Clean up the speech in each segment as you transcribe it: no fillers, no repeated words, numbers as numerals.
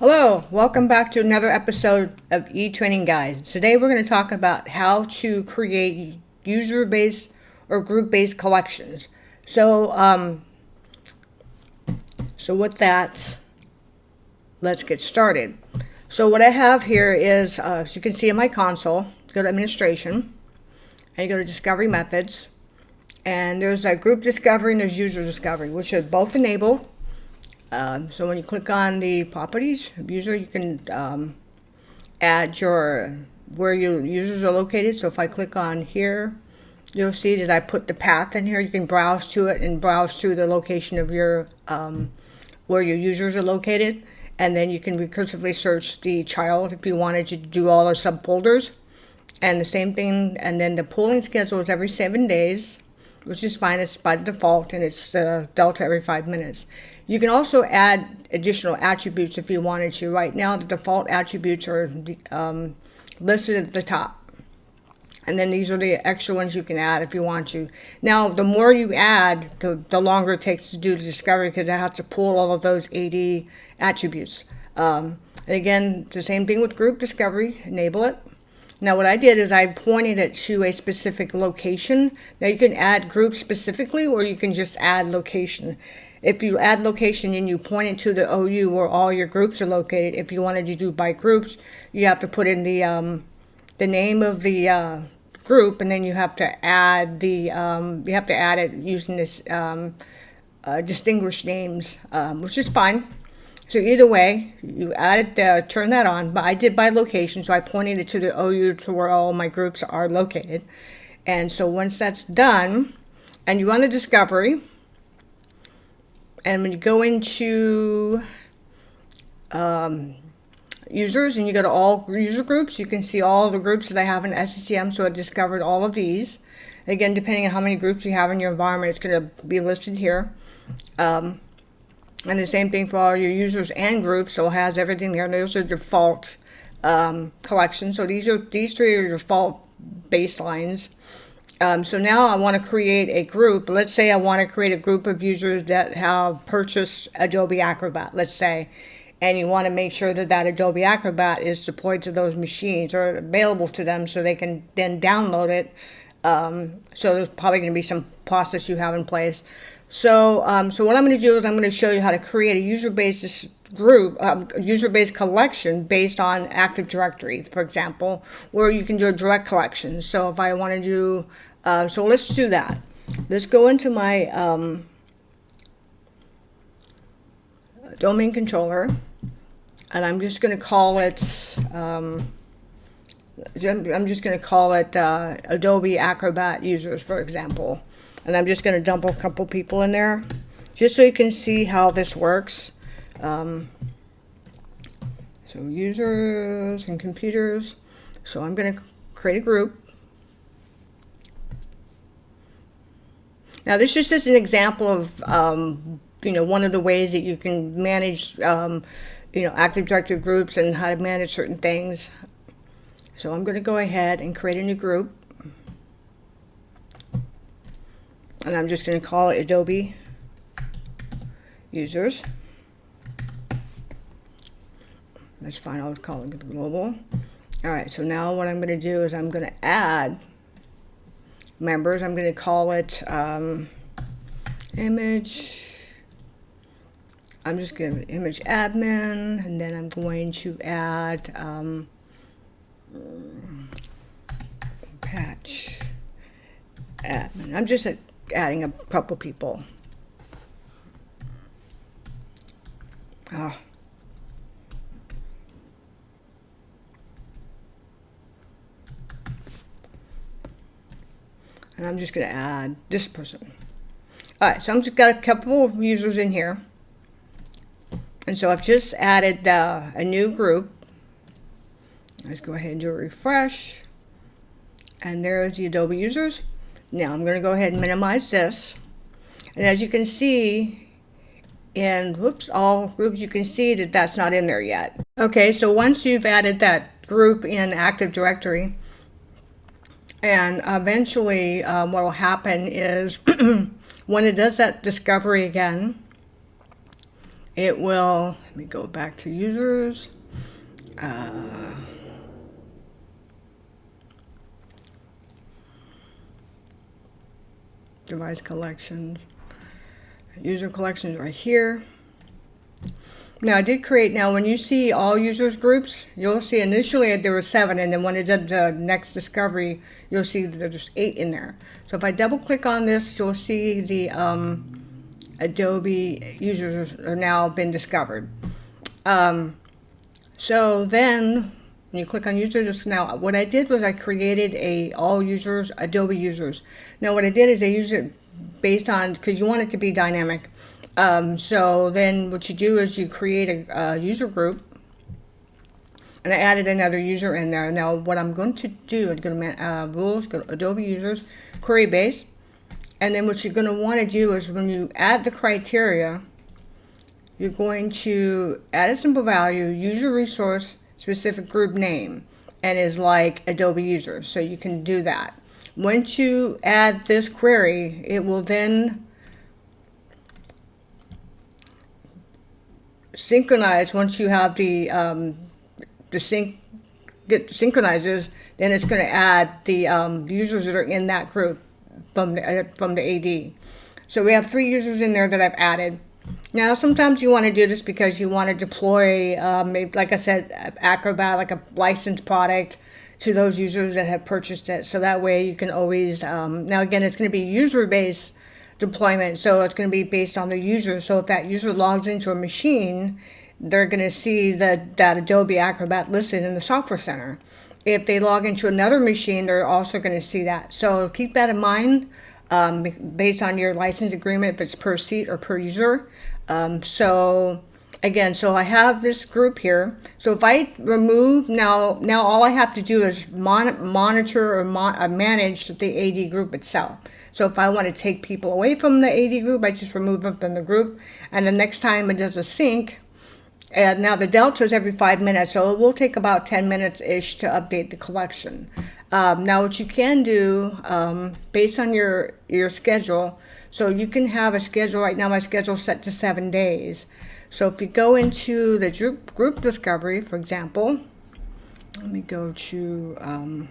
Hello, welcome back to another episode of E-Training Guide. Today we're going to talk about how to create user-based or group-based collections. So with that, let's get started. So what I have here is, as you can see in my console, go to Administration, and you go to Discovery Methods, and there's a Group Discovery and there's User Discovery, which are both enabled. So when you click on the properties of user, you can add where your users are located. So if I click on here, you'll see that I put the path in here. You can browse to it and browse to the location of your where your users are located, and then you can recursively search the child if you wanted to do all the subfolders. And the same thing, and then the polling schedule is every 7 days, which is fine. It's by default, and it's delta every 5 minutes. You can also add additional attributes if you wanted to. Right now, the default attributes are listed at the top. And then these are the extra ones you can add if you want to. Now, the more you add, the longer it takes to do the discovery because I have to pull all of those 80 attributes. And again, the same thing with group discovery, enable it. Now what I did is I pointed it to a specific location. Now you can add groups specifically, or you can just add location. If you add location and you point it to the OU where all your groups are located, if you wanted to do by groups, you have to put in the name of the group, and then you have to add it using this distinguished names, which is fine. So either way, you add it, turn that on. But I did by location, so I pointed it to the OU to where all my groups are located. And so once that's done, and you run the discovery. And when you go into users and you go to all user groups, you can see all the groups that I have in SCCM. So I discovered all of these. Again, depending on how many groups you have in your environment, it's going to be listed here. And the same thing for all your users and groups. So it has everything there. Those are default collections. So these three are default baselines. So now I want to create a group. Let's say I want to create a group of users that have purchased Adobe Acrobat, let's say, and you want to make sure that that Adobe Acrobat is deployed to those machines or available to them so they can then download it. So there's probably going to be some process you have in place. So what I'm going to do is I'm going to show you how to create a user-based group, user-based collection based on Active Directory, for example, where you can do a direct collection. So if I want to do, so let's do that. Let's go into my domain controller, and I'm just going to call it. I'm just going to call it Adobe Acrobat users, for example. And I'm just going to dump a couple people in there, just so you can see how this works. So users and computers. So I'm going to create a group. Now this is just an example of, one of the ways that you can manage, Active Directory groups and how to manage certain things. So I'm going to go ahead and create a new group. And I'm just going to call it Adobe Users. That's fine, I'll call it Global. All right, so now what I'm going to do is I'm going to add members. I'm going to call it Image. I'm just going to Image Admin, and then I'm going to add Patch Admin. I'm just adding a couple people. And I'm just going to add this person. All right, so I've just got a couple of users in here. And so I've just added a new group. Let's go ahead and do a refresh. And there's the Adobe users. Now I'm going to go ahead and minimize this. And as you can see, in all groups, you can see that that's not in there yet. Okay, so once you've added that group in Active Directory, and eventually what will happen is when it does that discovery again, it will, let me go back to users. Device collections. User collections right here. Now I did create, now when you see all users groups, you'll see initially there were 7, and then when it did the next discovery, you'll see that there's 8 in there. So if I double click on this, you'll see the Adobe users are now been discovered. So then when you click on users, now what I did was I created a all users, Adobe users. Now what I did is I use it based on, because you want it to be dynamic. So then what you do is you create a user group, and I added another user in there. Now what I'm going to do is go to rules, go to Adobe users, query base, and then what you're going to want to do is when you add the criteria, you're going to add a simple value, user resource, specific group name, and is like Adobe users. So you can do that. Once you add this query, it will then synchronize. Once you have the sync synchronizes, then it's going to add the users that are in that group from the AD. So we have 3 users in there that I've added. Now sometimes you want to do this because you want to deploy, maybe, like I said, Acrobat, like a licensed product, to those users that have purchased it. So that way you can always, now again, it's going to be user-based deployment, so it's going to be based on the user. So if that user logs into a machine, they're going to see that Adobe Acrobat listed in the Software Center. If they log into another machine, they're also going to see that. So keep that in mind, based on your license agreement, if it's per seat or per user. So again, so I have this group here. So if I remove, now all I have to do is monitor or manage the AD group itself. So if I want to take people away from the AD group, I just remove them from the group. And the next time it does a sync, and now the delta is every 5 minutes, so it will take about 10 minutes-ish to update the collection. Now what you can do, based on your schedule, so you can have a schedule. Right now my schedule is set to 7 days. So if you go into the group discovery, for example, let me go to,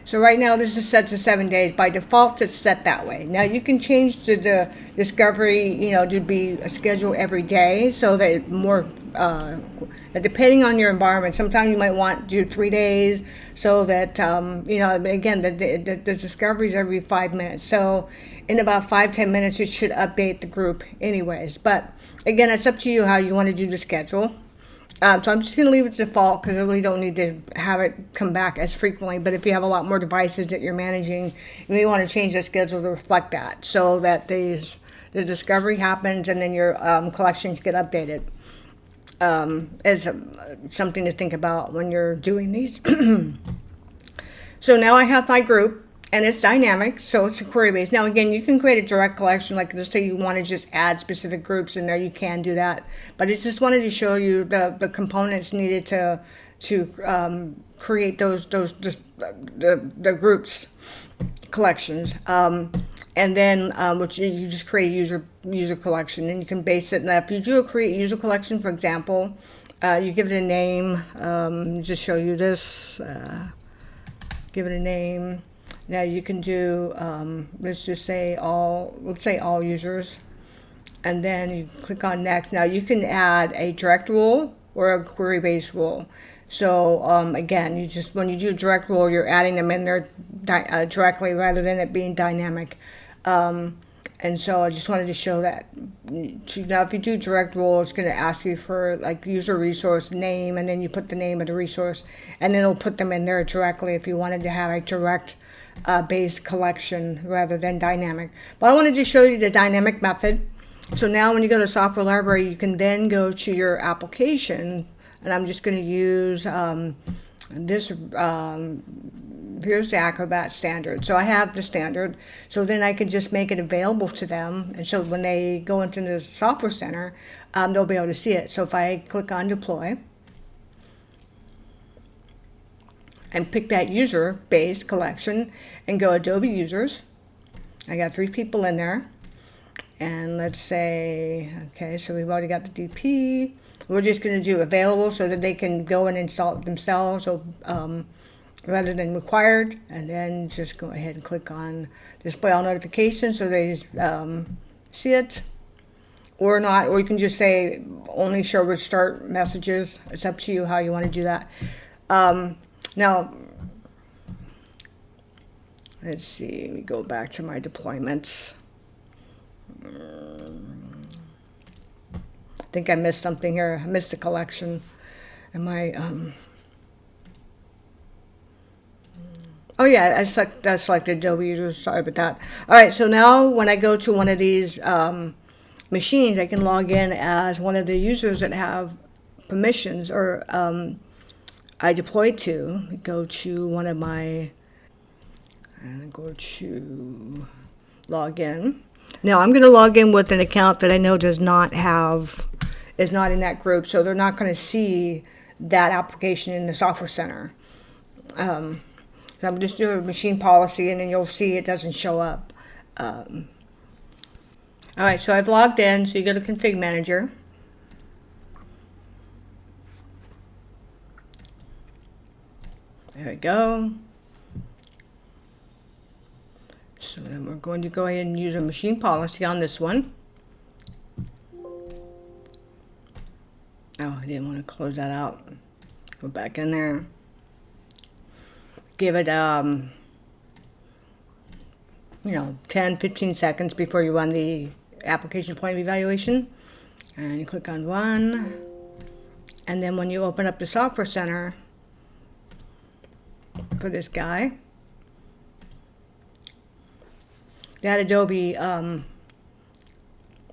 so right now this is set to 7 days. By default, it's set that way. Now you can change the discovery, to be a schedule every day, so that it more, depending on your environment, sometimes you might want to do 3 days, so that, again, the discovery is every 5 minutes. So in about 5-10 minutes, it should update the group anyways. But again, it's up to you how you want to do the schedule. So I'm just going to leave it to default because I really don't need to have it come back as frequently. But if you have a lot more devices that you're managing, you may want to change the schedule to reflect that, so that the discovery happens and then your collections get updated. As something to think about when you're doing these. So now I have my group, and it's dynamic, so it's a query based. Now again, you can create a direct collection, like let's say you want to just add specific groups in there, you can do that. But I just wanted to show you the components needed to create the groups collections. And then which you just create a user collection, and you can base it. Now if you do create a user collection, for example, you give it a name. Just show you this. Give it a name. Now you can do, let's just say all users, and then you click on next. Now you can add a direct rule or a query based rule. So again, when you do a direct rule, you're adding them in there directly rather than it being dynamic. And so I just wanted to show that. Now if you do direct rule, it's going to ask you for like user resource name, and then you put the name of the resource, and then it'll put them in there directly if you wanted to have a direct based collection rather than dynamic. But I wanted to show you the dynamic method. So now when you go to software library, you can then go to your application, and I'm just going to use this. Here's the Acrobat standard. So I have the standard, so then I can just make it available to them, and so when they go into the Software Center, they'll be able to see it. So if I click on deploy and pick that user-based collection and go Adobe users, I got 3 people in there. And let's say, okay, so we've already got the DP. We're just going to do available so that they can go and install it themselves, so, rather than required. And then just go ahead and click on display all notifications so they see it. Or not, or you can just say only show restart messages. It's up to you how you want to do that. Now, let's see, let me go back to my deployments. I think I missed something here. I missed a collection. Am I, oh yeah, I selected Adobe users. Sorry about that. All right, so now when I go to one of these machines, I can log in as one of the users that have permissions, or I deployed to. Go to one of my, and go to login. Now I'm going to log in with an account that I know is not in that group, so they're not going to see that application in the Software Center. So I'm just doing a machine policy, and then you'll see it doesn't show up. All right, so I've logged in, so you go to Config Manager. There we go. So then we're going to go ahead and use a machine policy on this one. Oh, I didn't want to close that out. Go back in there. Give it, 10, 15 seconds before you run the application deployment evaluation. And you click on Run. And then when you open up the Software Center for this guy, that Adobe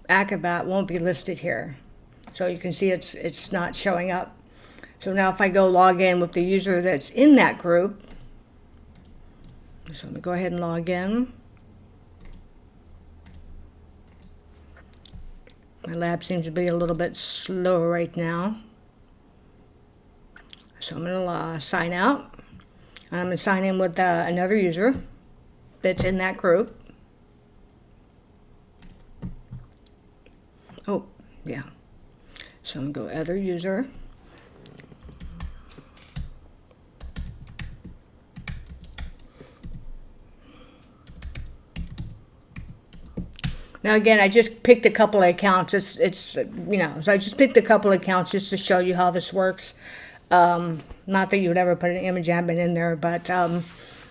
Acrobat won't be listed here. So you can see it's not showing up. So now if I go log in with the user that's in that group, so I'm going to go ahead and log in. My lab seems to be a little bit slow right now. So I'm going to sign out. And I'm going to sign in with another user that's in that group. Oh, yeah. So I'm going to go other user. Now again, I just picked a couple of accounts. So I just picked a couple of accounts just to show you how this works. Not that you would ever put an image admin in there, but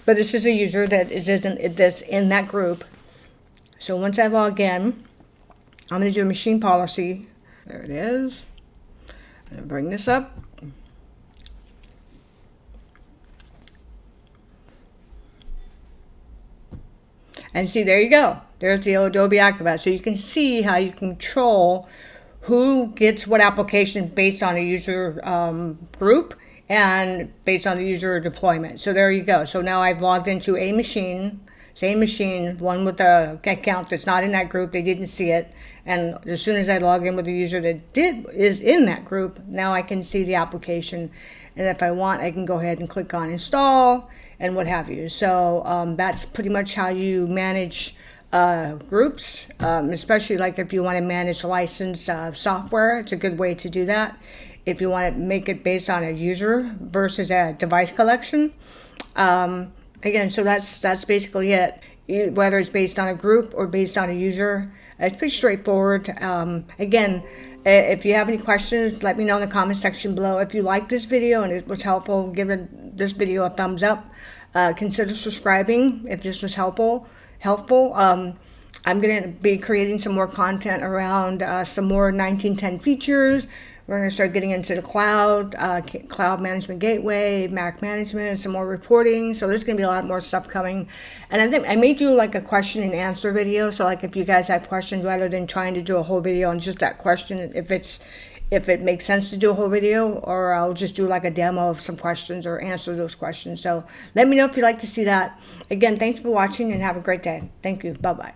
this is a user that's in that group. So once I log in, I'm going to do a machine policy. There it is. I'm going to bring this up. And see, there you go. There's the Adobe Acrobat. So you can see how you control who gets what application based on a user group and based on the user deployment. So there you go. So now I've logged into a machine, same machine, one with the account that's not in that group. They didn't see it. And as soon as I log in with the user that is in that group, now I can see the application. And if I want, I can go ahead and click on install and what have you. So that's pretty much how you manage groups, especially like if you want to manage licensed software. It's a good way to do that. If you want to make it based on a user versus a device collection. Again, so that's basically it. Whether it's based on a group or based on a user, it's pretty straightforward. Again, if you have any questions, let me know in the comment section below. If you liked this video and it was helpful, give this video a thumbs up. Consider subscribing if this was helpful. I'm going to be creating some more content around some more 1910 features. We're going to start getting into the cloud management gateway, Mac management, some more reporting. So there's going to be a lot more stuff coming. And I think I may do like a question and answer video. So like if you guys have questions, rather than trying to do a whole video on just that question, if it makes sense to do a whole video, or I'll just do like a demo of some questions or answer those questions. So let me know if you'd like to see that. Again, thanks for watching and have a great day. Thank you. Bye-bye.